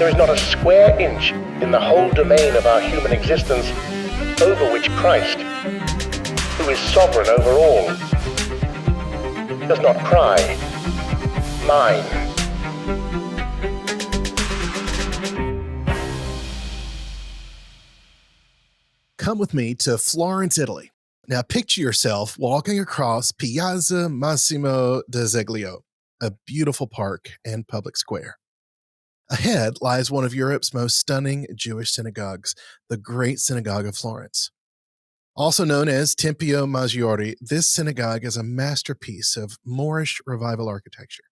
There is not a square inch in the whole domain of our human existence over which Christ, who is sovereign over all, does not cry, mine. Come with me to Florence, Italy. Now picture yourself walking across Piazza Massimo de Zeglio, a beautiful park and public square. Ahead lies one of Europe's most stunning Jewish synagogues, the Great Synagogue of Florence. Also known as Tempio Maggiore, this synagogue is a masterpiece of Moorish revival architecture.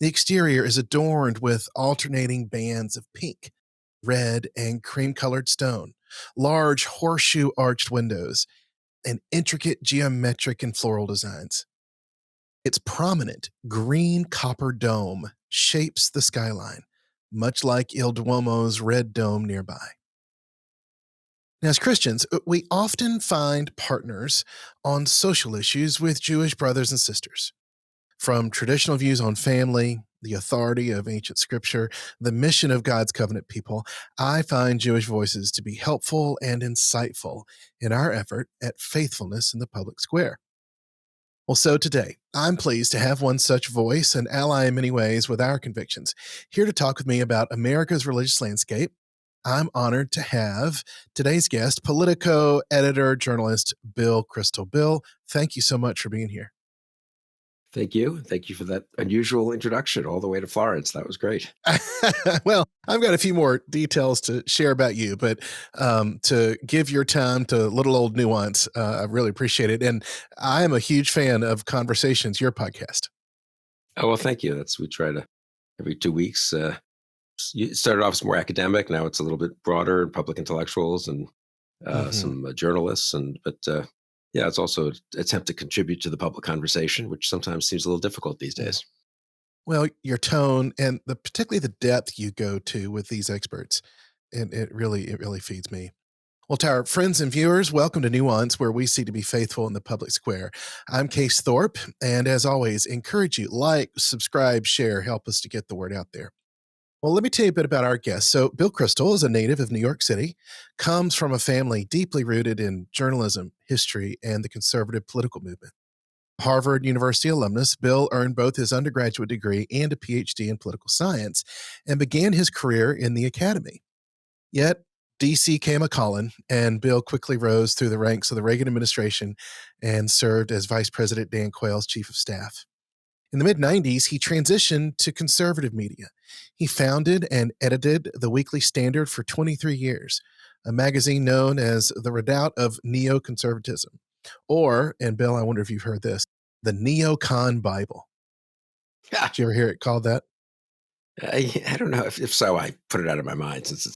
The exterior is adorned with alternating bands of pink, red, and cream-colored stone, large horseshoe-arched windows, and intricate geometric and floral designs. Its prominent green copper dome shapes the skyline, much like Il Duomo's red dome nearby. Now, as Christians, we often find partners on social issues with Jewish brothers and sisters. From traditional views on family, the authority of ancient scripture, the mission of God's covenant people, I find Jewish voices to be helpful and insightful in our effort at faithfulness in the public square. Well, so today, I'm pleased to have one such voice, an ally in many ways with our convictions. Here to talk with me about America's religious landscape, I'm honored to have today's guest, Politico editor, journalist Bill Kristol. Bill, thank you so much for being here. Thank you. Thank you for that unusual introduction all the way to Florence. That was great. Well, I've got a few more details to share about you, but to give your time to little old Nuance, I really appreciate it. And I am a huge fan of Conversations, your podcast. Oh, well, thank you. We try to every 2 weeks. You started off as more academic. Now it's a little bit broader, public intellectuals and some journalists. Yeah, it's also an attempt to contribute to the public conversation, which sometimes seems a little difficult these days. Well, your tone and particularly the depth you go to with these experts, and it really feeds me. Well, to our friends and viewers, welcome to Nuance, where we seek to be faithful in the public square. I'm Case Thorpe, and as always, encourage you, like, subscribe, share, help us to get the word out there. Well, let me tell you a bit about our guest. So, Bill Kristol is a native of New York City, comes from a family deeply rooted in journalism, history, and the conservative political movement. Harvard University alumnus, Bill earned both his undergraduate degree and a PhD in political science and began his career in the academy. Yet, DC came a calling, and Bill quickly rose through the ranks of the Reagan administration and served as Vice President Dan Quayle's chief of staff. In the mid-90s, he transitioned to conservative media. He founded and edited the Weekly Standard for 23 years, a magazine known as the redoubt of neoconservatism. Or, and Bill, I wonder if you've heard this, the Neocon Bible. Did you ever hear it called that? I don't know. If so, I put it out of my mind since it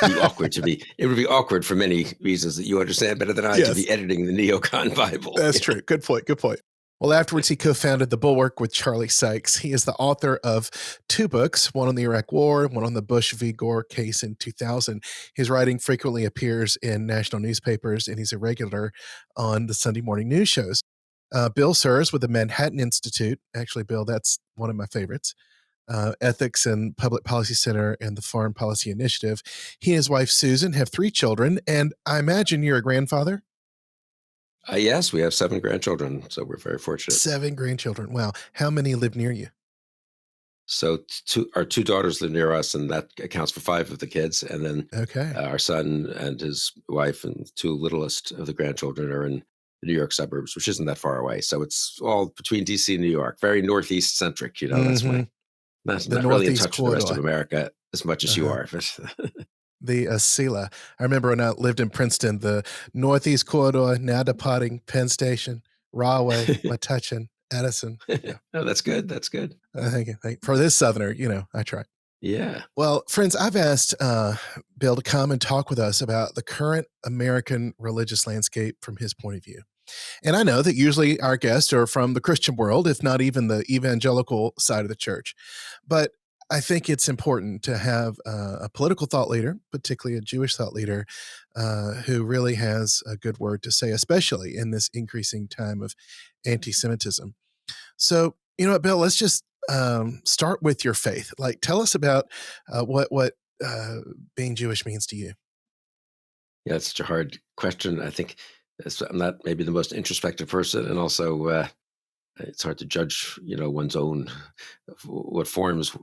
would be awkward to be. It would be awkward for many reasons that you understand better than I to be editing the Neocon Bible. That's true. Good point. Well, afterwards, he co-founded The Bulwark with Charlie Sykes. He is the author of 2 books, one on the Iraq War, one on the Bush v. Gore case in 2000. His writing frequently appears in national newspapers, and he's a regular on the Sunday morning news shows. Bill serves with the Manhattan Institute. Actually, Bill, that's one of my favorites. Ethics and Public Policy Center and the Foreign Policy Initiative. He and his wife, Susan, have 3 children, and I imagine you're a grandfather? Yes, we have 7 grandchildren, so we're very fortunate. 7 grandchildren. Wow. How many live near you? So our 2 daughters live near us, and that accounts for 5 of the kids. And then our son and his wife and 2 littlest of the grandchildren are in the New York suburbs, which isn't that far away. So it's all between DC and New York, very Northeast centric. That's not really in touch with the rest of America as much as you are. But the Asila. I remember when I lived in Princeton, the Northeast Corridor, now departing Penn Station, Rahway, Metuchen, Edison. Yeah. Oh, that's good. That's good. Thank you. For this Southerner, I try. Yeah. Well, friends, I've asked Bill to come and talk with us about the current American religious landscape from his point of view. And I know that usually our guests are from the Christian world, if not even the evangelical side of the church. But I think it's important to have a political thought leader, particularly a Jewish thought leader, who really has a good word to say, especially in this increasing time of anti-Semitism. So, you know what, Bill, let's just start with your faith. Like, tell us about what being Jewish means to you? Yeah, it's such a hard question. I think I'm not maybe the most introspective person, and also it's hard to judge, one's own what forms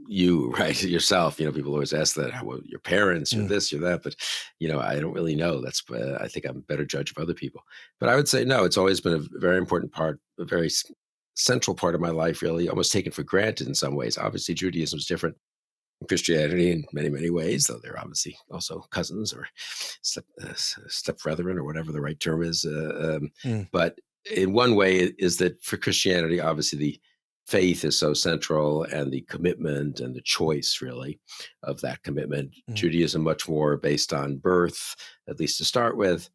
you, right, yourself. People always ask that, "How well, your parents, you're Mm, this, you're that," but I don't really know. I think I'm a better judge of other people. But I would say no. It's always been a very important part, a very central part of my life, really, almost taken for granted in some ways. Obviously, Judaism is different from Christianity in many, many ways, though they're obviously also cousins or step brethren or whatever the right term is. mm, But in one way, it is that for Christianity, obviously the faith is so central, and the commitment and the choice, really, of that commitment. mm, Judaism, much more based on birth, at least to start with,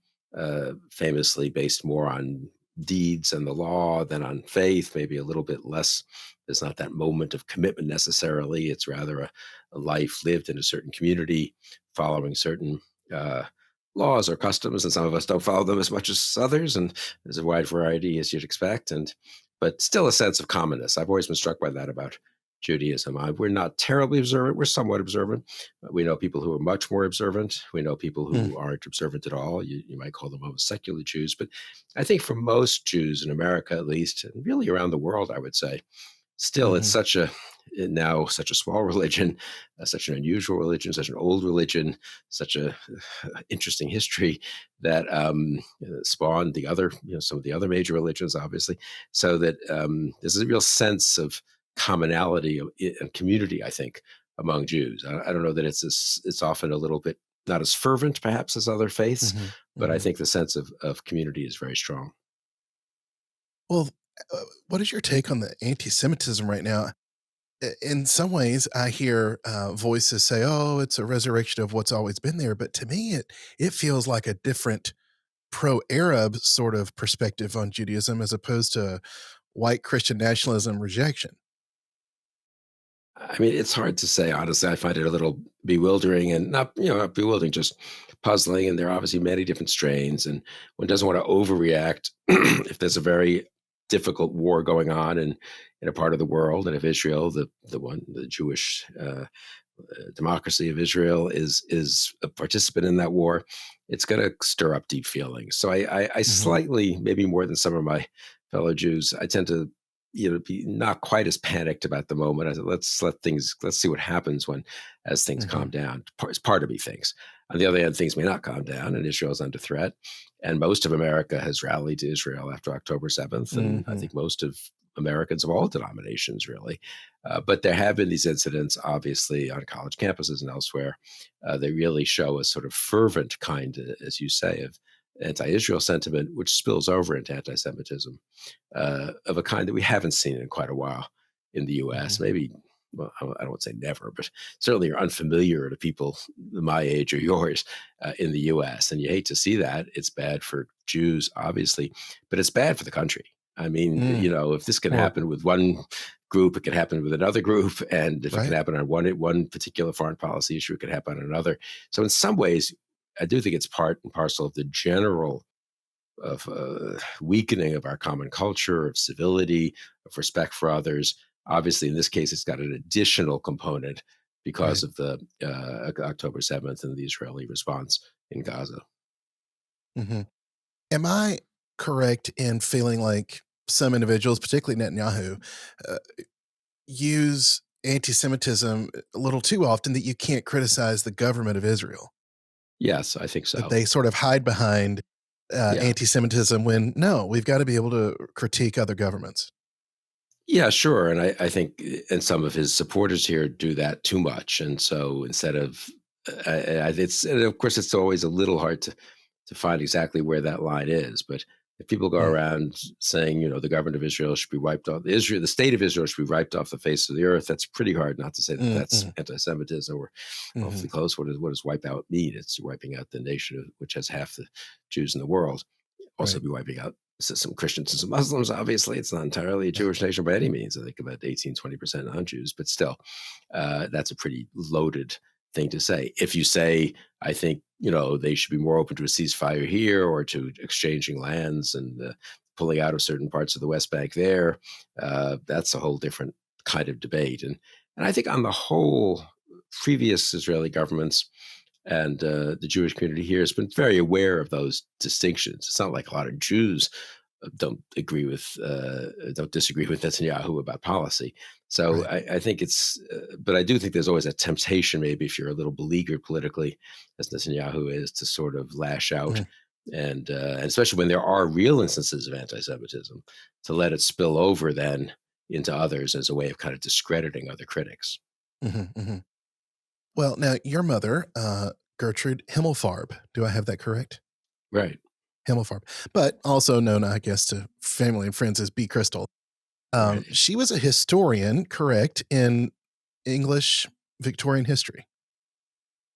famously based more on deeds and the law than on faith, maybe a little bit less. There's not that moment of commitment necessarily. It's rather a life lived in a certain community, following certain uh, laws or customs, and some of us don't follow them as much as others. And there's a wide variety, as you'd expect, but still a sense of commonness. I've always been struck by that about Judaism. We're not terribly observant. We're somewhat observant. We know people who are much more observant. We know people mm, who aren't observant at all. You might call them almost secular Jews. But I think for most Jews in America, at least, and really around the world, I would say, still it's mhm, now such a small religion, such an unusual religion, such an old religion, such a interesting history that spawned the other, some of the other major religions, obviously. So that there's a real sense of commonality and community, I think, among Jews. I don't know that it's often a little bit not as fervent, perhaps, as other faiths, mhm, but I mhm. think the sense of community is very strong. Well, what is your take on the anti-Semitism right now? In some ways, I hear voices say, "Oh, it's a resurrection of what's always been there," but to me, it feels like a different pro-Arab sort of perspective on Judaism as opposed to white Christian nationalism rejection. I mean, it's hard to say, honestly. I find it a little bewildering, and not bewildering, just puzzling. And there are obviously many different strains, and one doesn't want to overreact if there's a very difficult war going on in a part of the world, and if Israel, the Jewish democracy of Israel, is a participant in that war, it's going to stir up deep feelings. So I Mhm, slightly, maybe more than some of my fellow Jews, I tend to be not quite as panicked about the moment. I said, let's see what happens as things calm mhm, down. As part of me thinks. On the other hand, things may not calm down, and Israel is under threat. And most of America has rallied to Israel after October 7th, and I mhm, think most of Americans of all denominations, really. But there have been these incidents, obviously, on college campuses and elsewhere. They really show a sort of fervent kind, as you say, of anti-Israel sentiment, which spills over into anti-Semitism, of a kind that we haven't seen in quite a while in the U.S. mhm, Maybe, well, I don't want to say never, but certainly are unfamiliar to people my age or yours in the U.S. And you hate to see that. It's bad for Jews, obviously, but it's bad for the country. I mean, mm. if this can Well, happen with one group, it can happen with another group, and if it can right. happen on one particular foreign policy issue, it can happen on another. So, in some ways, I do think it's part and parcel of the general of weakening of our common culture, of civility, of respect for others. Obviously, in this case, it's got an additional component because Right. of the October 7th and the Israeli response in Gaza. Mhm. Am I correct in feeling like some individuals, particularly Netanyahu, uh, use anti-Semitism a little too often that you can't criticize the government of Israel? Yes, I think That so. they sort of hide behind Yeah. anti-Semitism when no, we've got to be able to critique other governments. Yeah, sure. And I think, and some of his supporters here do that too much. And so instead of, and of course, it's always a little hard to find exactly where that line is. But if people go Mm, around saying, the government of Israel should be wiped off, the state of Israel should be wiped off the face of the earth, that's pretty hard not to say that mm, that's mm, anti-Semitism or awfully mhm, close. What does wipe out mean? It's wiping out the nation which has half the Jews in the world. Also, right, be wiping out some Christians and some Muslims. Obviously, it's not entirely a yeah, Jewish nation by any means. I think about 18, 20% non-Jews, but still, that's a pretty loaded thing to say. If you say, I think, they should be more open to a ceasefire here or to exchanging lands and pulling out of certain parts of the West Bank there, that's a whole different kind of debate. And I think on the whole, previous Israeli governments and the Jewish community here has been very aware of those distinctions. It's not like a lot of Jews don't disagree with Netanyahu about policy. So Right. I think but I do think there's always a temptation, maybe if you're a little beleaguered politically, as Netanyahu is, to sort of lash out, Mhm. and especially when there are real instances of anti-Semitism, to let it spill over then into others as a way of kind of discrediting other critics. Mhm, mhm. Well, now your mother, Gertrude Himmelfarb, do I have that correct? Right. Himmelfarb, but also known, I guess, to family and friends as B. Kristol. Right. She was a historian, correct, in English Victorian history.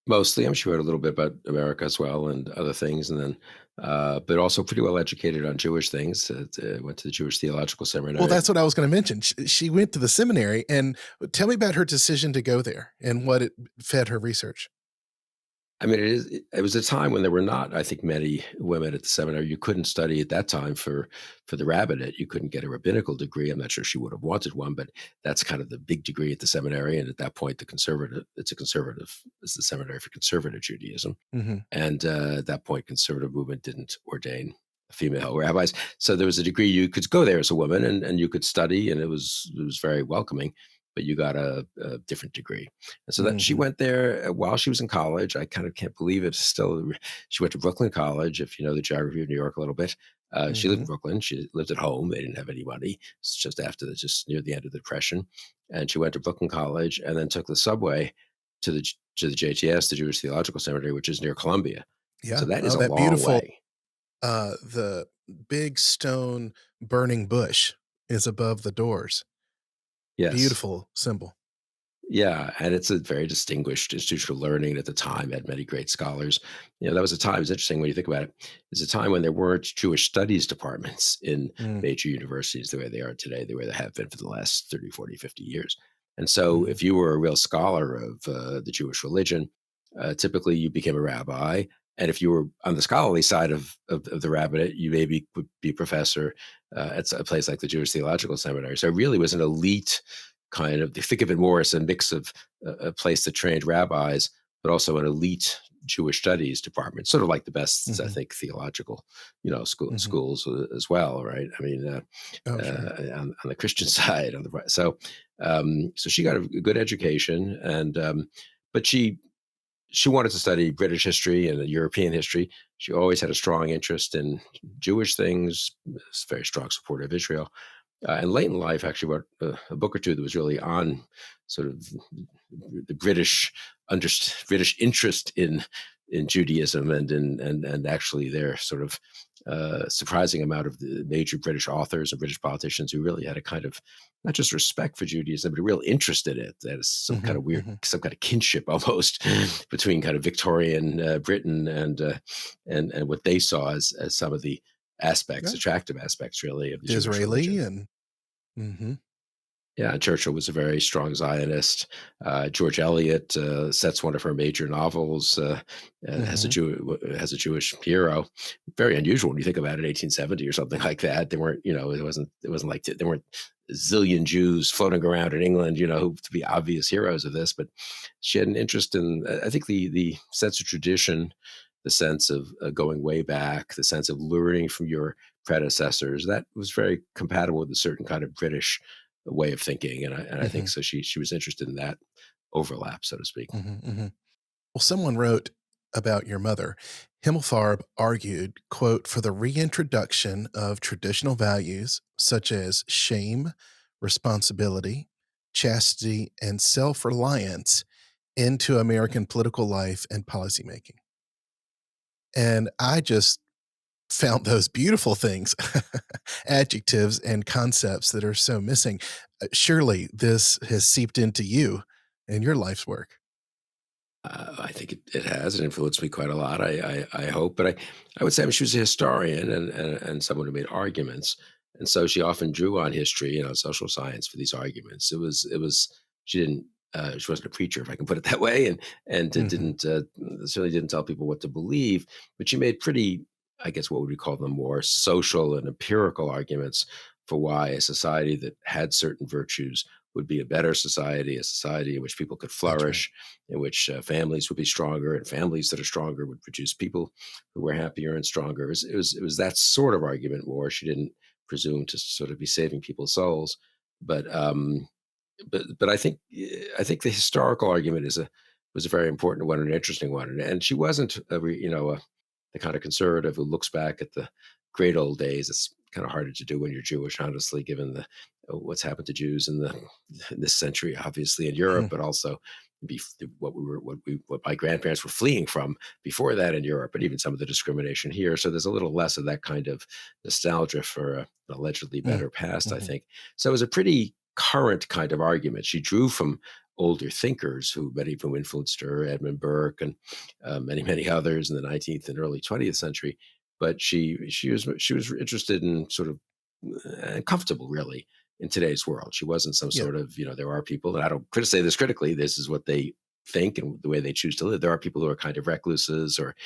Mostly, she wrote a little bit about America as well and other things, and then, but also pretty well educated on Jewish things. Went to the Jewish Theological Well, Seminary. that's what I was gonna mention. She went to the seminary, and tell me about her decision to go there and what it fed her research. I mean, it was a time when there were not, I think, many women at the seminary. You couldn't study at that time for the rabbinate. You couldn't get a rabbinical degree. I'm not sure she would have wanted one, but that's kind of the big degree at the seminary. And at that point, it's the seminary for conservative Judaism. Mhm, And at that point, conservative movement didn't ordain female rabbis. So there was a degree you could go there as a woman, and you could study, and it was very welcoming. But you got a different degree, and so that she mhm, went there while she was in college. I kind of can't believe it. Still, she went to Brooklyn College. If you know the geography of New York a little bit, she lived in mhm. Brooklyn. She lived at home. They didn't have any money. It's just near the end of the Depression, and she went to Brooklyn College, and then took the subway to the JTS, the Jewish Theological Seminary, which is near Columbia. So Yeah. that is Oh, a that long beautiful, way. the big stone burning bush is above the doors. Yes. Beautiful symbol. Yeah, and it's a very distinguished institution of learning at the time, had many great scholars. That was a time, it's interesting when you think about it, it's a time when there weren't Jewish studies departments in Mm, major universities the way they are today, the way they have been for the last 30, 40, 50 years. And so mhm, if you were a real scholar of the Jewish religion, typically you became a rabbi. And if you were on the scholarly side of the rabbinate, you maybe would be a professor at a place like the Jewish Theological Seminary. So it really was an elite kind of, think of it more as a mix of a place that trained rabbis, but also an elite Jewish studies department, sort of like the best, I mhm, think, theological, mhm. schools as well, right? I mean, Oh, sure. on the Christian side, on the right. So she got a good education, and but she wanted to study British history and European history. She always had a strong interest in Jewish things, very strong supporter of Israel, and late in life, actually wrote a book or two that was really on sort of the British interest in Judaism, and actually their sort of surprising amount of the major British authors and British politicians who really had a kind of, not just respect for Judaism, but a real interest in it. That is some kind Mhm, of weird, mhm. some kind of kinship almost between kind of Victorian Britain and what they saw as some of the Yeah. attractive aspects, really, of the Jewish Disraeli religion. and mhm, Yeah, Churchill was a very strong Zionist. George Eliot sets one of her major novels, mhm. has a Jewish hero. Very unusual when you think about it. 1870 or something like that. They weren't, it wasn't like there weren't a zillion Jews floating around in England, who to be obvious heroes of this. But she had an interest in, I think, the sense of tradition, the sense of going way back, the sense of learning from your predecessors. That was very compatible with a certain kind of British way of thinking, and I think Mhm, so. She was interested in that overlap, so to speak. mhm, mhm. Well, someone wrote about your mother. Himmelfarb argued, quote, for the reintroduction of traditional values such as shame, responsibility, chastity, and self reliance into American political life and policymaking. And I just found those beautiful things, adjectives and concepts that are so missing. Surely this has seeped into you and your life's work. I think it has influenced me quite a lot. I hope, but I would say, I mean, she was a historian and someone who made arguments, and so she often drew on history, social science for these arguments. It was she wasn't a preacher, if I can put it that way, and it Mhm, didn't certainly didn't tell people what to believe, but she made pretty, I guess, what would we call them, more social and empirical arguments for why a society that had certain virtues would be a better society, a society in which people could flourish, in which families would be stronger, and families that are stronger would produce people who were happier and stronger. It was that sort of argument more. She didn't presume to sort of be saving people's souls, but but I think the historical argument was a very important one and an interesting one, and she wasn't the kind of conservative who looks back at the great old days. It's kind of harder to do when you're Jewish, honestly, given the what's happened to Jews in this century, obviously in Europe, Mhm. but also what my grandparents were fleeing from before that in Europe, and even some of the discrimination here. So there's a little less of that kind of nostalgia for an allegedly Mm. better past, I Mhm. think. So it was a pretty current kind of argument. She drew from older thinkers many of whom influenced her, Edmund Burke and many others in the 19th and early 20th century. But she was interested in sort of comfortable, really, in today's world. She wasn't some Yeah. sort of, there are people, and I don't say this critically, this is what they think and the way they choose to live. There are people who are kind of recluses or,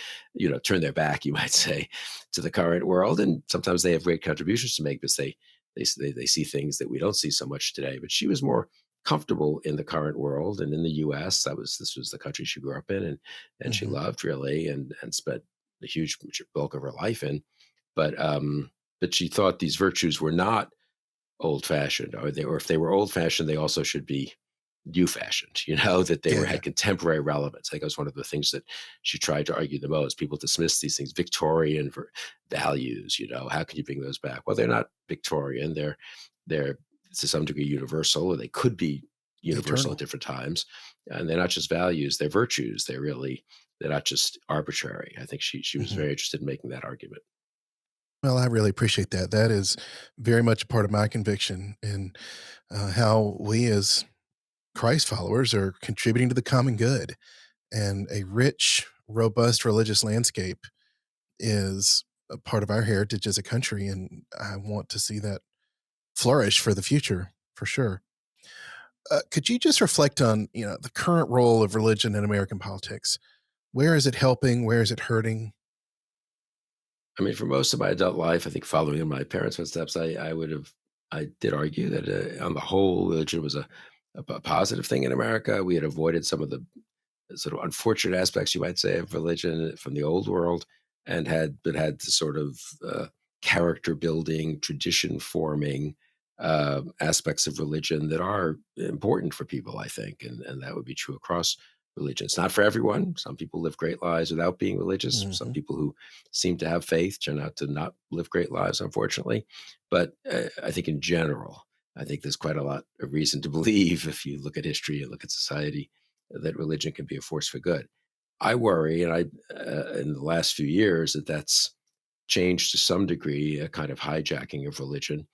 turn their back, you might say, to the current world. And sometimes they have great contributions to make because they see things that we don't see so much today. But she was more comfortable in the current world and in the US. This was the country she grew up in and she Mhm. loved, really, and spent the huge bulk of her life in. But she thought these virtues were not old fashioned, or if they were old fashioned, they also should be new fashioned, that they Yeah. had contemporary relevance. I think that was one of the things that she tried to argue the most. People dismiss these things, Victorian values, how can you bring those back? Well, they're not Victorian. They're to some degree universal, or they could be universal at Eternal. different times. And they're not just values, they're virtues. They're not just arbitrary. I think she was Mhm. very interested in making that argument. Well, I really appreciate that. That is very much a part of my conviction in how we as Christ followers are contributing to the common good. And a rich, robust religious landscape is a part of our heritage as a country. And I want to see that flourish for the future, for sure. Could you just reflect on, the current role of religion in American politics? Where is it helping? Where is it hurting? I mean, for most of my adult life, I think following in my parents' footsteps, I did argue that on the whole, religion was a positive thing in America. We had avoided some of the sort of unfortunate aspects, you might say, of religion from the old world, and had the sort of character building, tradition forming aspects of religion that are important for people, I think, and that would be true across religion. It's not for everyone. Some people live great lives without being religious. Some Mhm. people who seem to have faith turn out to not live great lives, unfortunately. But I think in general, I think there's quite a lot of reason to believe, if you look at history and look at society, that religion can be a force for good. I worry, and in the last few years, that's changed to some degree, a kind of hijacking of religion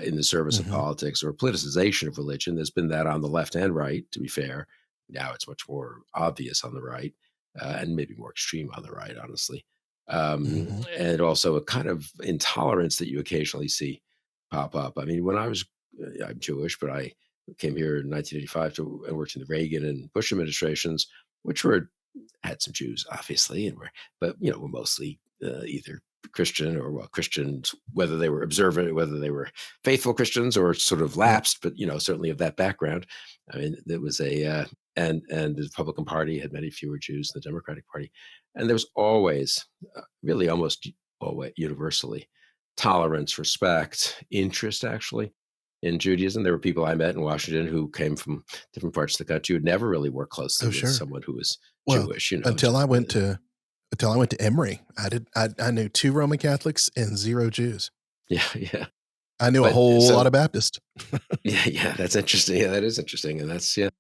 in the service of Mhm. politics, or politicization of religion. There's been that on the left and right, to be fair. Now it's much more obvious on the right, and maybe more extreme on the right, honestly. Mhm. And also a kind of intolerance that you occasionally see pop up. I mean, I'm Jewish, but I came here in 1985 and worked in the Reagan and Bush administrations, which had some Jews, obviously, but were mostly either Christian or, well, Christians, whether they were observant, whether they were faithful Christians or sort of Yep. lapsed, but certainly of that background. I mean, there was and the Republican Party had many fewer Jews than the Democratic Party, and there was always, really, almost always, universally, tolerance, respect, interest, actually, in Judaism. There were people I met in Washington who came from different parts of the country who'd never really worked closely Oh, with sure. someone who was Well, Jewish, until I just went to until I went to Emory, I knew 2 Roman Catholics and 0 Jews. yeah, yeah. I knew a But whole lot so of Baptist. yeah, yeah, that's interesting. Yeah, that is interesting, and that's yeah.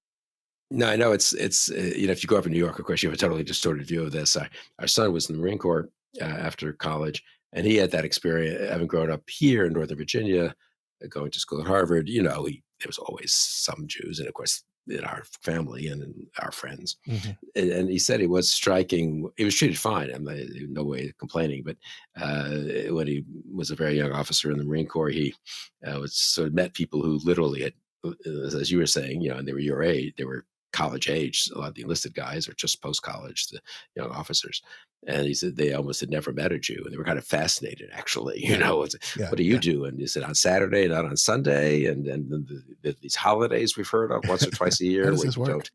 No, I know it's if you grow up in New York, of course, you have a totally distorted view of this. Our son was in the Marine Corps after college, and he had that experience. Having grown up here in Northern Virginia, going to school at Harvard, there was always some Jews, and of course, in our family and in our friends. Mhm. And he said it was striking. He was treated fine. I'm no way complaining. But when he was a very young officer in the Marine Corps, he was sort of met people who literally had, as you were saying, and they were your age. They were college age. A lot of the enlisted guys are just post-college, the young officers. And he said they almost had never met a Jew, and they were kind of fascinated, actually. What do you do? And he said on Saturday, not on Sunday, and these holidays we've heard of once or twice a How year does where this you work? don't,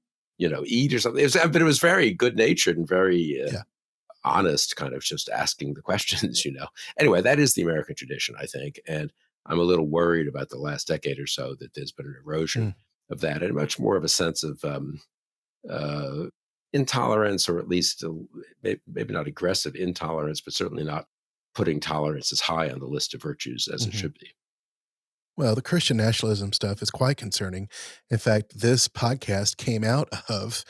eat or something. But it was very good natured and very Yeah. honest, kind of just asking the questions. Anyway, that is the American tradition, I think, and I'm a little worried about the last decade or so that there's been an erosion Mm. of that, and much more of a sense of uh, intolerance, or at least maybe not aggressive intolerance, but certainly not putting tolerance as high on the list of virtues as it Mhm. should be. Well, the Christian nationalism stuff is quite concerning. In fact, this podcast came out of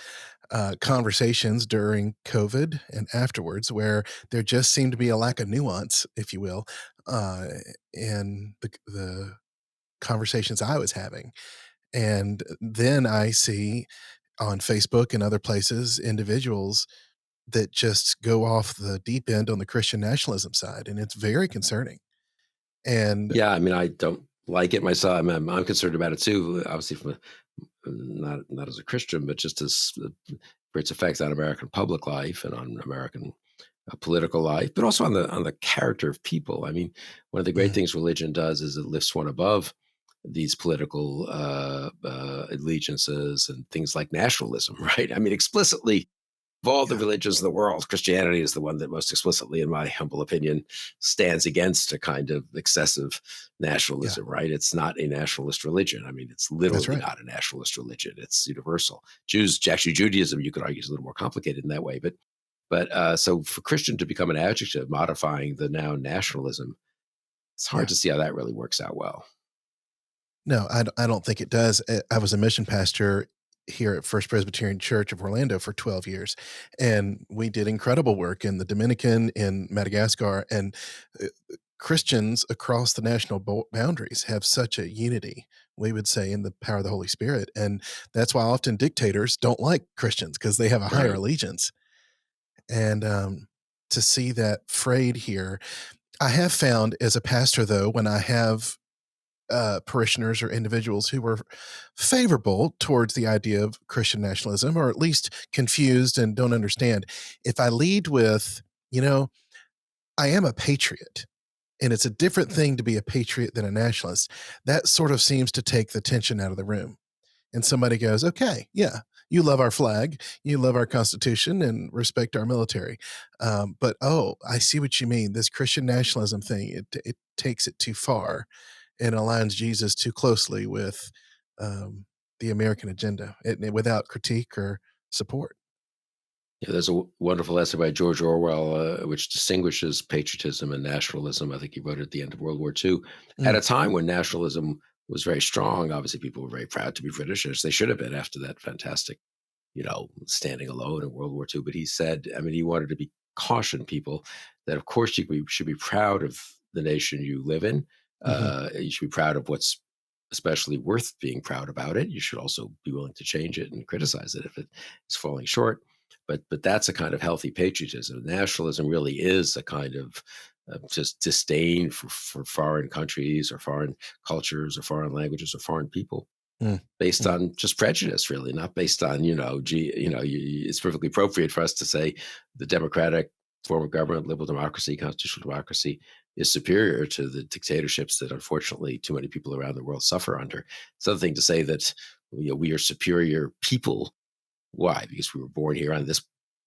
conversations during COVID and afterwards, where there just seemed to be a lack of nuance, if you will, uh, in the conversations I was having. And then I see on Facebook and other places individuals that just go off the deep end on the Christian nationalism side, and it's very concerning. And Yeah, I mean, I don't like it myself. I'm concerned about it too. Obviously, from not as a Christian, but just as for its effects on American public life and on American political life, but also on the character of people. I mean, one of the great mm, things religion does is it lifts one above these political allegiances and things like nationalism, right? I mean, explicitly, of all the yeah, religions in the world, Christianity is the one that most explicitly, in my humble opinion, stands against a kind of excessive yeah, nationalism, right? It's not a nationalist religion. I mean, it's that's literally right. not a nationalist religion. It's universal. Actually, Judaism, you could argue, is a little more complicated in that way. But so for Christian to become an adjective modifying the noun nationalism, it's hard Yeah. to see how that really works out well. No, I don't think it does. I was a mission pastor here at First Presbyterian Church of Orlando for 12 years, and we did incredible work in the Dominican, in Madagascar, and uh, Christians across the national boundaries have such a unity, we would say, in the power of the Holy Spirit. And that's why often dictators don't like Christians, because they have a higher Right. allegiance. And to see that frayed here, I have found as a pastor, though, when I have parishioners or individuals who were favorable towards the idea of Christian nationalism, or at least confused and don't understand. If I lead with, you know, I am a patriot, and it's a different thing to be a patriot than a nationalist, that sort of seems to take the tension out of the room. And somebody goes, okay, yeah, you love our flag, you love our Constitution, and respect our military. But oh, I see what you mean. This Christian nationalism thing, it takes it too far and aligns Jesus too closely with um, the American agenda, without critique or support. Yeah, there's a wonderful essay by George Orwell, which distinguishes patriotism and nationalism. I think he wrote it at the end of World War II, at Mm, a time when nationalism was very strong. Obviously, people were very proud to be British, as they should have been after that fantastic, standing alone in World War II. But he said, I mean, he wanted to be caution people that, of course, should be proud of the nation you live in. mhm, You should be proud of what's especially worth being proud about it. You should also be willing to change it and criticize it if it is falling short. But that's a kind of healthy patriotism. Nationalism really is a kind of just disdain for foreign countries or foreign cultures or foreign languages or foreign people, mm, based mm, on just prejudice, really, not based on, it's perfectly appropriate for us to say the democratic form of government, liberal democracy, constitutional democracy is superior to the dictatorships that unfortunately too many people around the world suffer under. It's another thing to say that we are superior people. Why? Because we were born here on this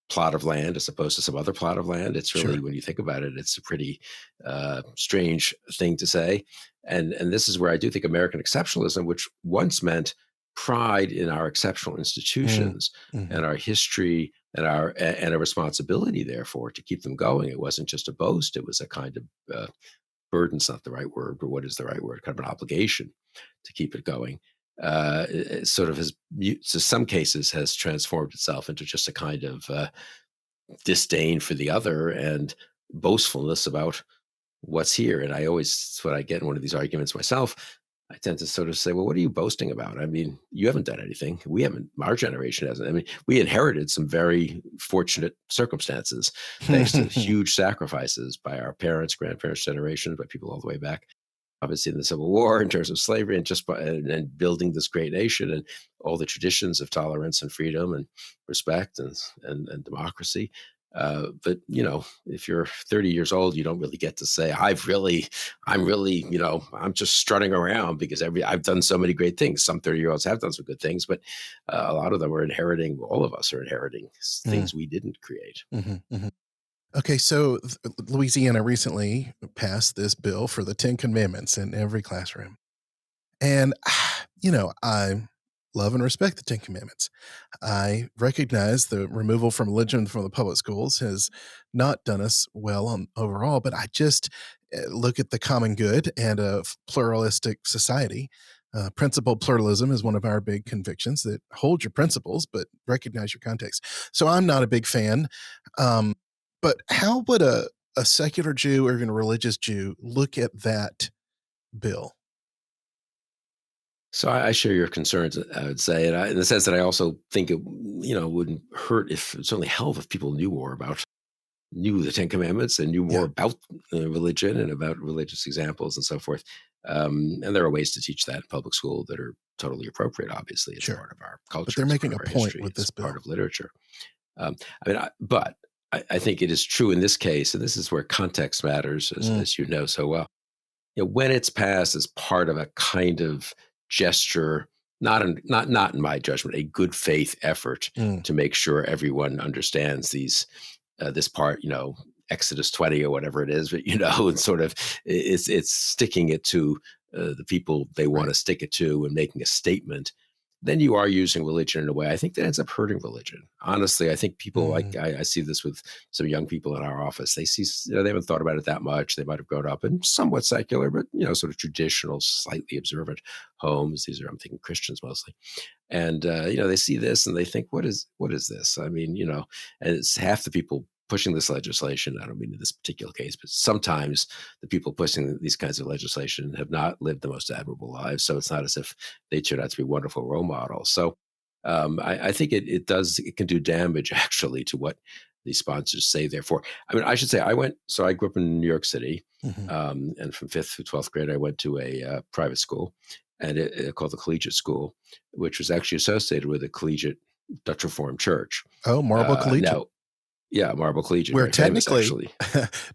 plot of land as opposed to some other plot of land. It's really, sure. when you think about it, it's a pretty strange thing to say. And this is where I do think American exceptionalism, which once meant pride in our exceptional Mm, institutions and mhm, our history and a responsibility, therefore, to keep them going. It wasn't just a boast; it was a kind of burden's not the right word, but what is the right word? Kind of an obligation to keep it going. It sort of has, to some cases, has transformed itself into just a kind of disdain for the other and boastfulness about what's here. And I always, when I get in one of these arguments myself, I tend to sort of say, well, what are you boasting about? I mean, you haven't done anything. We haven't, our generation hasn't. I mean, we inherited some very fortunate circumstances thanks to huge sacrifices by our parents, grandparents' generations, by people all the way back. obviously in the Civil War, in terms of slavery, and just and building this great nation and all the traditions of tolerance and freedom and respect and democracy. But if you're 30 years old, you don't really get to say, I'm really, I'm just strutting around because I've done so many great things. Some 30-year-olds have done some good things, but a lot of them are inheriting. All of us are inheriting things we didn't create. Okay, so Louisiana recently passed this bill for the 10 Commandments in every classroom. And, I love and respect the 10 Commandments. I recognize the removal from religion from the public schools has not done us well on overall, but I just look at the common good and a pluralistic society. Principled pluralism is one of our big convictions, that hold your principles, but recognize your context. So I'm not a big fan. But how would a secular Jew or even a religious Jew look at that bill? So I share your concerns, I would say, and in the sense that I also think it, wouldn't hurt if it'd certainly help if people knew the Ten Commandments and knew more about religion and about religious examples and so forth. And there are ways to teach that in public school that are totally appropriate. Obviously, it's part of our culture. But they're making a point history, with this bill. Part of literature. But I think it is true in this case, and this is where context matters, as you know so well. When it's passed as part of a kind of gesture, not in my judgment, a good faith effort to make sure everyone understands this part, Exodus 20 or whatever it is, but and sort of it's sticking it to the people they want to stick it to and making a statement. Then you are using religion in a way I think that ends up hurting religion. Honestly, I think people I see this with some young people in our office. They see, they haven't thought about it that much. They might have grown up in somewhat secular, but sort of traditional, slightly observant homes. These are, I'm thinking, Christians mostly. And they see this and they think, what is this? I mean, and it's half the people pushing this legislation. I don't mean in this particular case, but sometimes the people pushing these kinds of legislation have not lived the most admirable lives. So it's not as if they turn out to be wonderful role models. So I think it can do damage actually to what these sponsors say. Therefore, I mean, I should say I grew up in New York City, and from 5th through 12th grade, I went to a private school, and it called the Collegiate School, which was actually associated with a collegiate Dutch Reformed church. Oh, Marble Collegiate. Yeah, Marble Collegiate. Where technically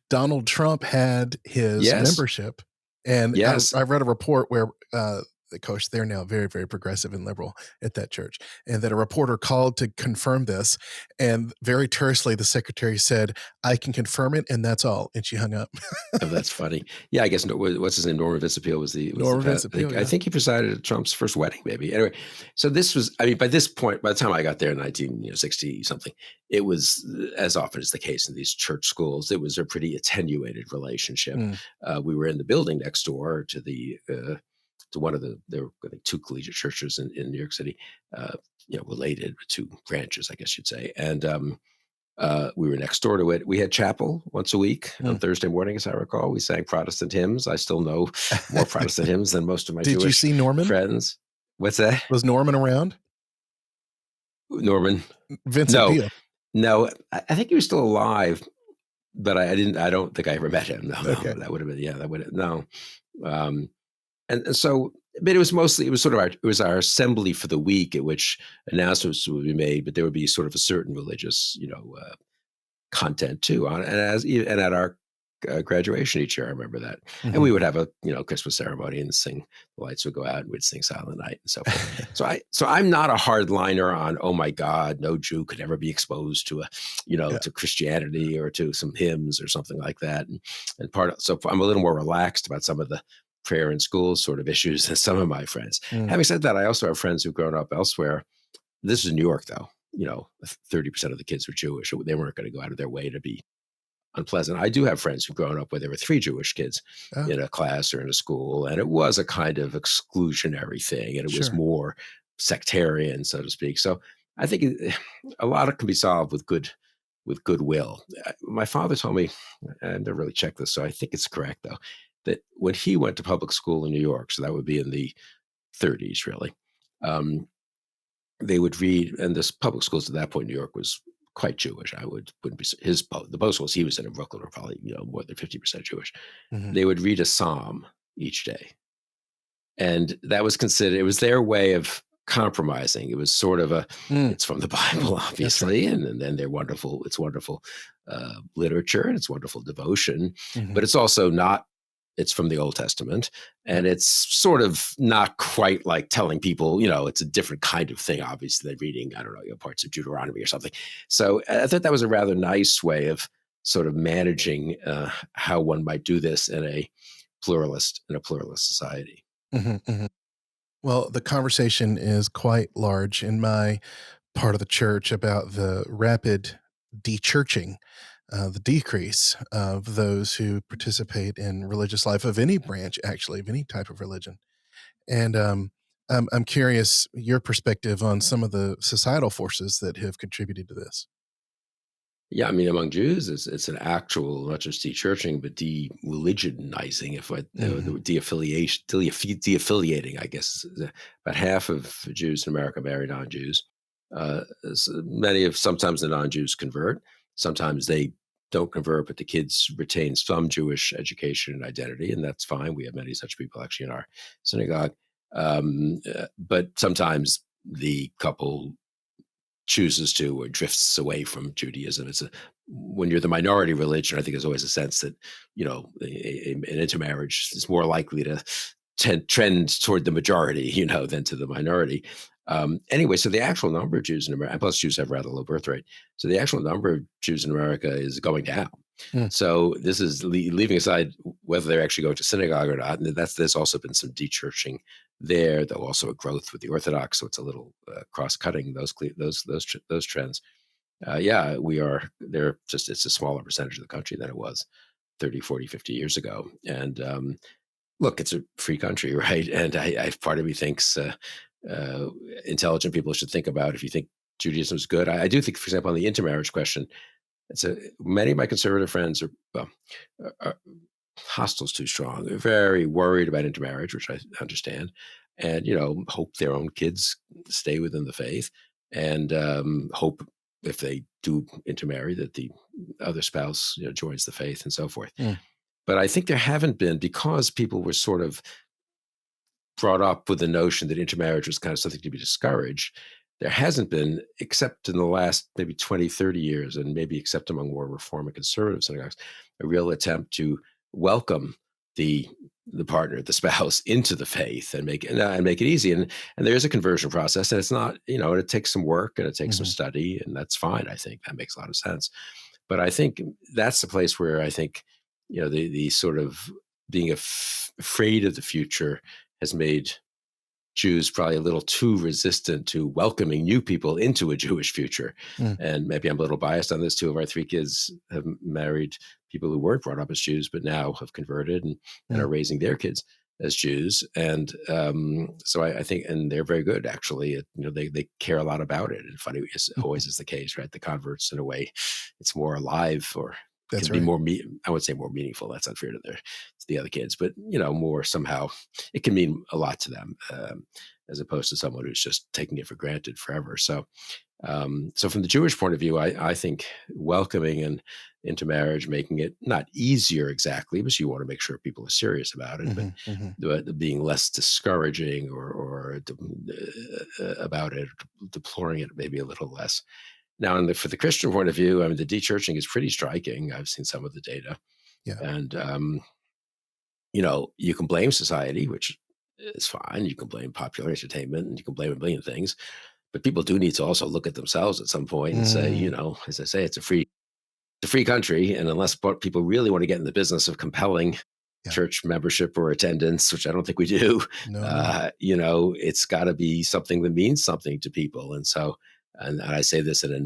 Donald Trump had his membership. And I read a report where, of course, they're now very, very progressive and liberal at that church, and that a reporter called to confirm this. And very tersely, the secretary said, I can confirm it, and that's all. And she hung up. Oh, that's funny. Yeah, I guess, what's his name? Norman Vincent was Norman Vincent Peale, I think he presided at Trump's first wedding, maybe. Anyway, so this was, I mean, by this point, by the time I got there in 1960 something, it was, as often is the case in these church schools, it was a pretty attenuated relationship. We were in the building next door to to one of there were, I think, two collegiate churches in New York City, related, two branches, I guess you'd say. And we were next door to it. We had chapel once a week on Thursday morning, as I recall. We sang Protestant hymns. I still know more Protestant hymns than most of my Did Jewish you see Norman? Friends. What's that? Was Norman around? Norman? Vincent Peale. No, I think he was still alive, but I don't think I ever met him. No, that would have been, no. And so, but it was sort of our assembly for the week at which announcements would be made, but there would be sort of a certain religious, content too and at our graduation each year. I remember that. And we would have a, Christmas ceremony and sing, the lights would go out and we'd sing Silent Night and so forth. So I'm not a hardliner on, oh my God, no Jew could ever be exposed to to Christianity or to some hymns or something like that. And so I'm a little more relaxed about some of the prayer in schools sort of issues than some of my friends. Having said that, I also have friends who've grown up elsewhere. This is New York, though. 30% of the kids were Jewish. They weren't going to go out of their way to be unpleasant. I do have friends who've grown up where there were 3 Jewish kids in a class or in a school, and it was a kind of exclusionary thing, and it was more sectarian, so to speak. So I think a lot of it can be solved with goodwill. My father told me, and I never really checked this, so I think it's correct though, that when he went to public school in New York, so that would be in the 30s, really, they would read, and this public schools at that point in New York was quite Jewish. Wouldn't be the public schools he was in Brooklyn were probably more than 50% Jewish. They would read a psalm each day. And that was considered, it was their way of compromising. It was sort of it's from the Bible, obviously, right. and then they're wonderful. It's wonderful literature and it's wonderful devotion, Mm-hmm. but it's also not. It's from the Old Testament, and it's sort of not quite like telling people, it's a different kind of thing, obviously, than reading, I don't know, parts of Deuteronomy or something. So I thought that was a rather nice way of sort of managing how one might do this in a pluralist society. Mm-hmm, mm-hmm. Well, the conversation is quite large in my part of the church about the rapid de-churching, the decrease of those who participate in religious life of any branch, actually, of any type of religion. And I'm curious your perspective on some of the societal forces that have contributed to this. Yeah, I mean, among Jews, it's an actual, not just de-churching, but de-religionizing, Mm-hmm. de-affiliation, de-affiliating, I guess. About half of Jews in America marry non-Jews. Sometimes the non-Jews convert. Sometimes they don't convert, but the kids retain some Jewish education and identity, and that's fine. We have many such people actually in our synagogue. But sometimes the couple chooses to or drifts away from Judaism. When you're the minority religion, I think there's always a sense that an intermarriage is more likely to trend toward the majority, than to the minority. Anyway, so the actual number of Jews in America, and plus Jews have a rather low birth rate, so the actual number of Jews in America is going down. Mm. So this is leaving aside whether they're actually going to synagogue or not. And there's also been some de-churching there, though also a growth with the Orthodox. So it's a little cross-cutting those trends. Yeah, we are there. It's a smaller percentage of the country than it was 30, 40, 50 years ago. And look, it's a free country, right? And part of me thinks intelligent people should think about, if you think Judaism is good. I do think, for example, on the intermarriage question, many of my conservative friends are hostile's too strong. They're very worried about intermarriage, which I understand, and hope their own kids stay within the faith, and hope if they do intermarry that the other spouse joins the faith and so forth. Mm. But I think there haven't been, because people were sort of brought up with the notion that intermarriage was kind of something to be discouraged. There hasn't been, except in the last maybe 20, 30 years, and maybe except among more reform and conservative synagogues, a real attempt to welcome the partner, the spouse, into the faith and make it easy. And there is a conversion process, and it's not, it takes some work and it takes some study, and that's fine. I think that makes a lot of sense. But I think that's the place where I think, the sort of being afraid of the future has made Jews probably a little too resistant to welcoming new people into a Jewish future. Mm. And maybe I'm a little biased on this. 2 of our 3 kids have married people who weren't brought up as Jews, but now have converted and are raising their kids as Jews. And so I think, and they're very good, actually. They care a lot about it. And funny, as always is the case, right? The converts, in a way, it's more alive, or That's can be right. more, I would say more meaningful. That's unfair to the other kids, but more somehow it can mean a lot to them, as opposed to someone who's just taking it for granted forever. So from the Jewish point of view, I think welcoming and intermarriage, making it not easier exactly, because you want to make sure people are serious about it, but being less discouraging or about it, deploring it maybe a little less. Now, for the Christian point of view, I mean, the de-churching is pretty striking. I've seen some of the data. Yeah. And, you can blame society, which is fine. You can blame popular entertainment, and you can blame a million things. But people do need to also look at themselves at some point and say, as I say, it's a free country. And unless people really want to get in the business of compelling church membership or attendance, which I don't think we do, it's got to be something that means something to people. And so, and I say this in a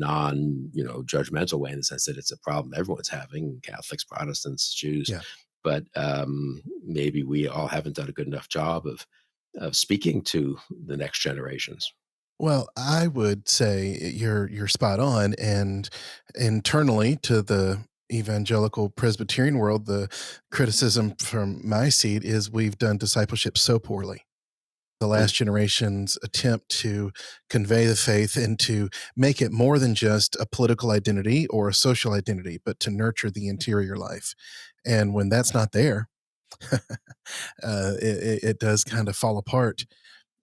judgmental way, in the sense that it's a problem everyone's having, Catholics, Protestants, Jews. Yeah. But maybe we all haven't done a good enough job of speaking to the next generations. Well, I would say you're spot on, and internally to the evangelical Presbyterian world, the criticism from my seat is we've done discipleship so poorly. The last generation's attempt to convey the faith and to make it more than just a political identity or a social identity, but to nurture the interior life. And when that's not there, It does kind of fall apart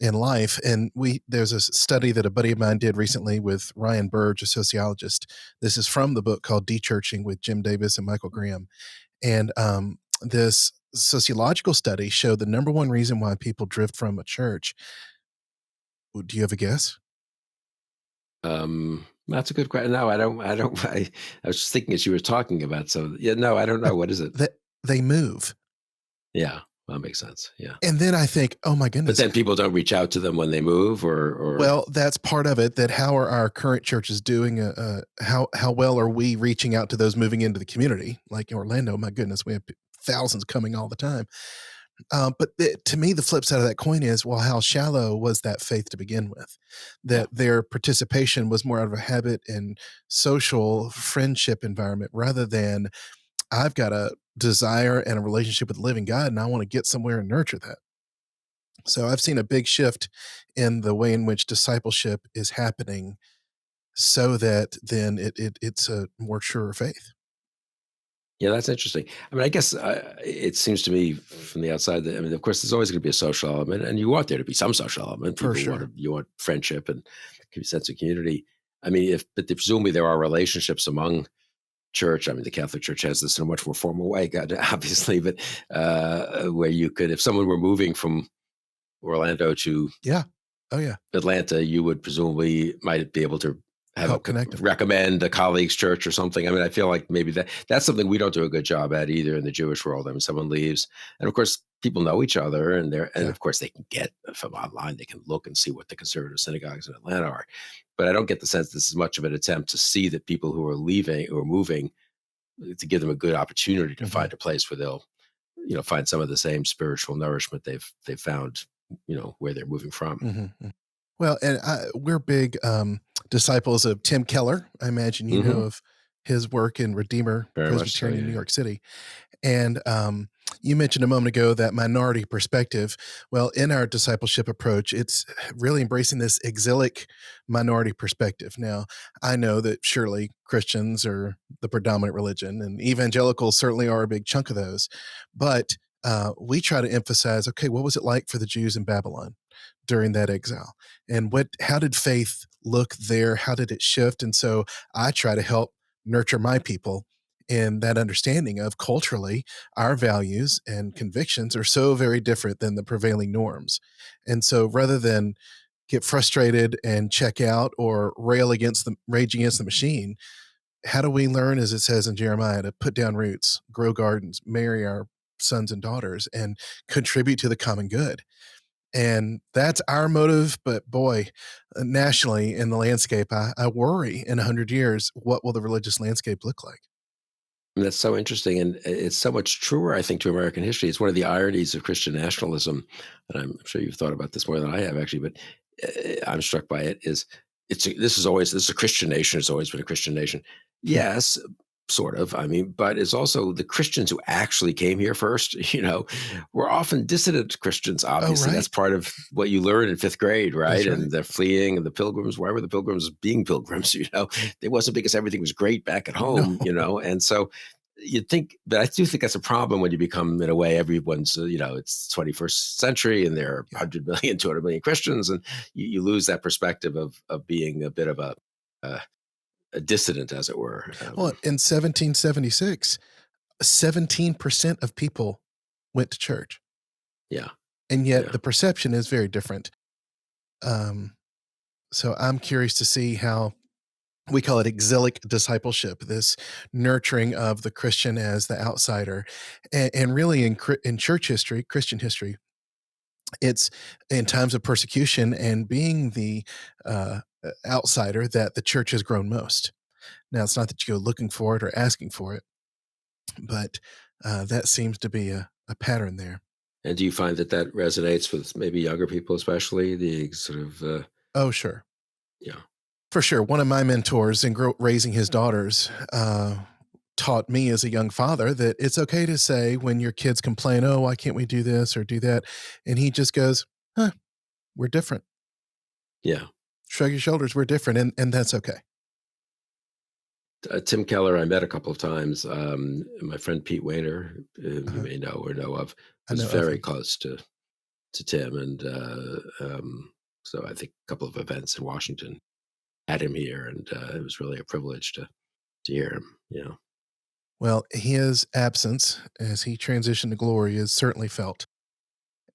in life. And there's a study that a buddy of mine did recently with Ryan Burge, a sociologist. This is from the book called Dechurching with Jim Davis and Michael Graham. And this sociological study showed the number one reason why people drift from a church. Do you have a guess? That's a good question. No, I don't. I was just thinking as you were talking about. So yeah, no, I don't know. What is it? That they move. Yeah, that makes sense. Yeah. And then I think, oh my But goodness. then people don't reach out to them when they move, or Well, that's part of it. That how are our current churches doing? How well are we reaching out to those moving into the community? Like in Orlando, my goodness, we have thousands coming all the time. To me, the flip side of that coin is, well, how shallow was that faith to begin with? That their participation was more out of a habit and social friendship environment rather than I've got a desire and a relationship with the living God, and I want to get somewhere and nurture that. So I've seen a big shift in the way in which discipleship is happening so that then it's a more surer faith. Yeah, that's interesting. I mean, I guess it seems to me from the outside that, I mean, of course, there's always going to be a social element, and you want there to be some social element. For People sure. you want friendship and a sense of community. I mean, but presumably there are relationships among church. I mean, the Catholic Church has this in a much more formal way, obviously, but where you could, if someone were moving from Orlando to Yeah. Oh yeah. Atlanta, you would presumably might be able to Help connect them. recommend a colleague's church or something. I mean, I feel like maybe that's something we don't do a good job at either in the Jewish world. I mean, someone leaves, and of course, people know each other, and of course, they can get from online. They can look and see what the conservative synagogues in Atlanta are. But I don't get the sense this is much of an attempt to see that people who are leaving or moving, to give them a good opportunity to find a place where they'll, find some of the same spiritual nourishment they've found, where they're moving from. Mm-hmm. Well, and we're big disciples of Tim Keller. I imagine you know of his work in Redeemer Very Presbyterian much so, in New York City. And you mentioned a moment ago that minority perspective. Well, in our discipleship approach, it's really embracing this exilic minority perspective. Now, I know that surely Christians are the predominant religion, and evangelicals certainly are a big chunk of those. But we try to emphasize, okay, what was it like for the Jews in Babylon during that exile? And how did faith look there? How did it shift? And so I try to help nurture my people in that understanding of culturally, our values and convictions are so very different than the prevailing norms. And so rather than get frustrated and check out or rage against the machine, how do we learn, as it says in Jeremiah, to put down roots, grow gardens, marry our sons and daughters, and contribute to the common good? And that's our motive. But boy, nationally in the landscape, I worry in 100 years, what will the religious landscape look like? And that's so interesting, and it's so much truer, I think, to American history. It's one of the ironies of Christian nationalism, and I'm sure you've thought about this more than I have, actually. But I'm struck by it. This is a Christian nation. It's always been a Christian nation. Yes, sort of. I mean, but it's also the Christians who actually came here first. Were often dissident Christians. Obviously, right. That's part of what you learn in fifth grade, right? Right. And they're fleeing, and the pilgrims. Why were the pilgrims being pilgrims? It wasn't because everything was great back at home. No. And so you'd think, but I do think that's a problem when you become, in a way, everyone's. It's 21st century, and there are 100 million, 200 million Christians, and you lose that perspective of being a bit of a dissident, as it were. Well, in 1776, 17% of people went to church. Yeah. And yet the perception is very different. So I'm curious to see how we call it exilic discipleship, this nurturing of the Christian as the outsider. And really in church history, Christian history, it's in times of persecution and being the outsider that the church has grown most. Now, it's not that you go looking for it or asking for it, but that seems to be a pattern there. And do you find that resonates with maybe younger people, especially the sort of? Oh, sure. Yeah. For sure. One of my mentors in raising his daughters taught me as a young father that it's okay to say when your kids complain, oh, why can't we do this or do that? And he just goes, we're different. Yeah. Shrug your shoulders. We're different. And that's okay. Tim Keller, I met a couple of times. My friend Pete Wayner, you may know or know of, was very close to Tim, and so I think a couple of events in Washington had him here, and it was really a privilege to hear him. Well, his absence as he transitioned to glory is certainly felt.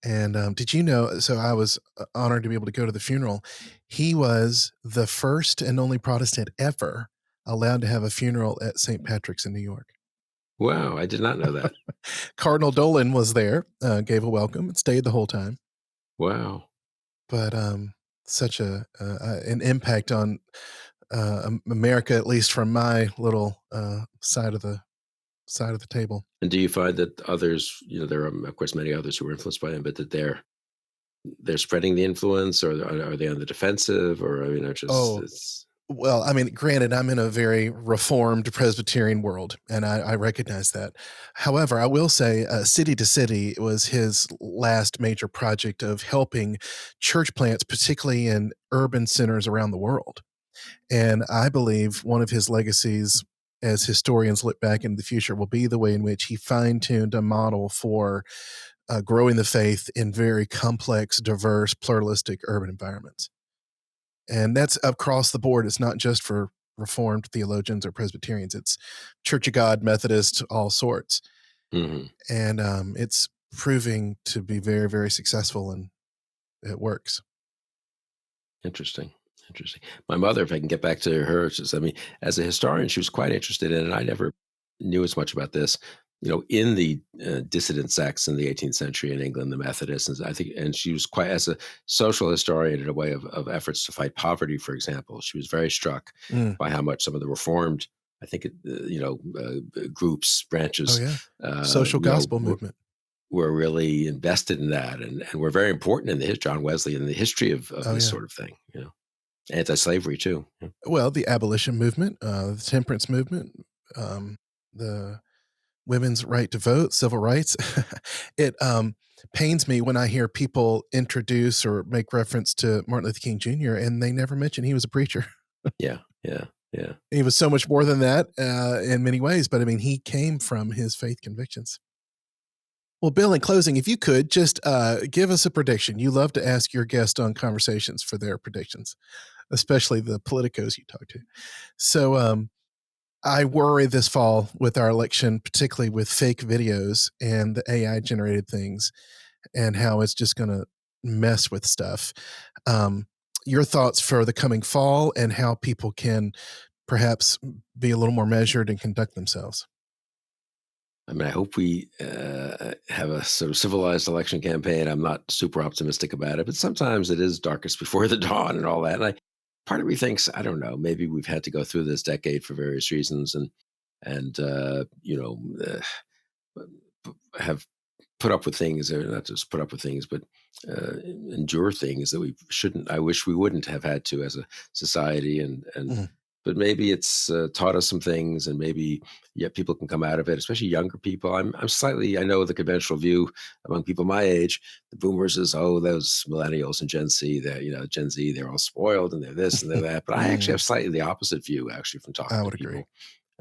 And did you know? So I was honored to be able to go to the funeral. He was the first and only Protestant ever allowed to have a funeral at St. Patrick's in New York. Wow, I did not know that. Cardinal Dolan was there, gave a welcome, and stayed the whole time. Wow. But such an impact on America, at least from my little side of the table. And do you find that others, there are of course many others who were influenced by him, but that they're spreading the influence, or are they on the defensive, or it's. Well, I mean, granted, I'm in a very reformed Presbyterian world, and I recognize that. However, I will say City to City was his last major project of helping church plants, particularly in urban centers around the world. And I believe one of his legacies, as historians look back into the future, will be the way in which he fine-tuned a model for growing the faith in very complex, diverse, pluralistic urban environments. And that's across the board. It's not just for Reformed theologians or Presbyterians. It's Church of God, Methodist, all sorts. Mm-hmm. And it's proving to be very, very successful, and it works. Interesting. My mother, if I can get back to her, as a historian, she was quite interested in it. I never knew as much about this. In the dissident sects in the 18th century in England, the Methodists, and she was quite, as a social historian, in a way of efforts to fight poverty, for example. She was very struck by how much some of the Reformed, I think, groups, branches, social gospel movement, were really invested in that, and were very important in John Wesley in the history of this sort of thing. Anti-slavery too. Yeah. Well, the abolition movement, the temperance movement, the women's right to vote, civil rights. It pains me when I hear people introduce or make reference to Martin Luther King Jr. and they never mention he was a preacher. Yeah. He was so much more than that in many ways, but I mean, he came from his faith convictions. Well, Bill, in closing, if you could just give us a prediction. You love to ask your guest on Conversations for their predictions, especially the politicos you talk to. So I worry this fall with our election, particularly with fake videos and the AI generated things, and how it's just going to mess with stuff. Your thoughts for the coming fall and how people can perhaps be a little more measured and conduct themselves. I mean, I hope we have a sort of civilized election campaign. I'm not super optimistic about it, but sometimes it is darkest before the dawn and all that. And part of me thinks, I don't know, maybe we've had to go through this decade for various reasons, and have put up with things, or not just put up with things, but endure things that we shouldn't. I wish we wouldn't have had to as a society, but maybe it's taught us some things, and maybe people can come out of it, especially younger people. I know the conventional view among people my age, the boomers, is, oh, those millennials and Gen Z, Gen Z, they're all spoiled and they're this and they're that. But I actually have slightly the opposite view, actually, from talking to people.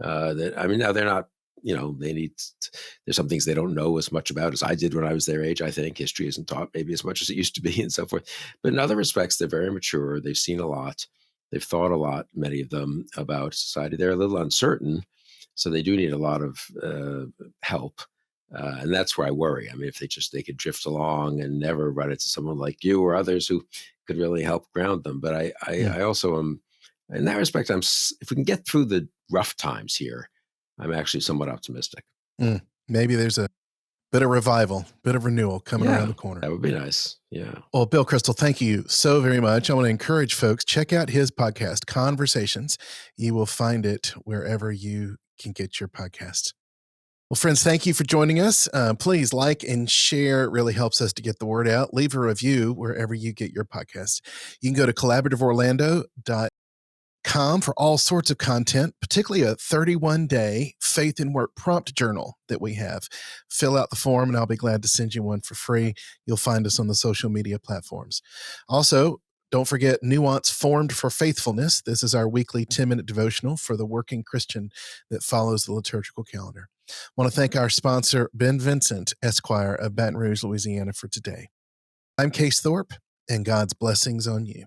Now they're not, there's some things they don't know as much about as I did when I was their age. I think history isn't taught maybe as much as it used to be and so forth. But in other respects, they're very mature. They've seen a lot. They've thought a lot, many of them, about society. They're a little uncertain, so they do need a lot of help. And that's where I worry. I mean, if they could drift along and never run into someone like you or others who could really help ground them. But I also am, in that respect, if we can get through the rough times here, I'm actually somewhat optimistic. Maybe there's a bit of revival, bit of renewal coming around the corner. That would be nice. Yeah. Well, Bill Kristol, thank you so very much. I want to encourage folks, check out his podcast, Conversations. You will find it wherever you can get your podcasts. Well, friends, thank you for joining us. Please like and share. It really helps us to get the word out. Leave a review wherever you get your podcast. You can go to collaborativeorlando.com for all sorts of content, particularly a 31-day faith and work prompt journal that we have. Fill out the form and I'll be glad to send you one for free. You'll find us on the social media platforms. Also, Don't forget Nuance Formed for Faithfulness. This is our weekly 10-minute devotional for the working Christian that follows the liturgical calendar. I want to thank our sponsor, Ben Vincent, Esquire of Baton Rouge, Louisiana, for today. I'm Case Thorpe, and God's blessings on you.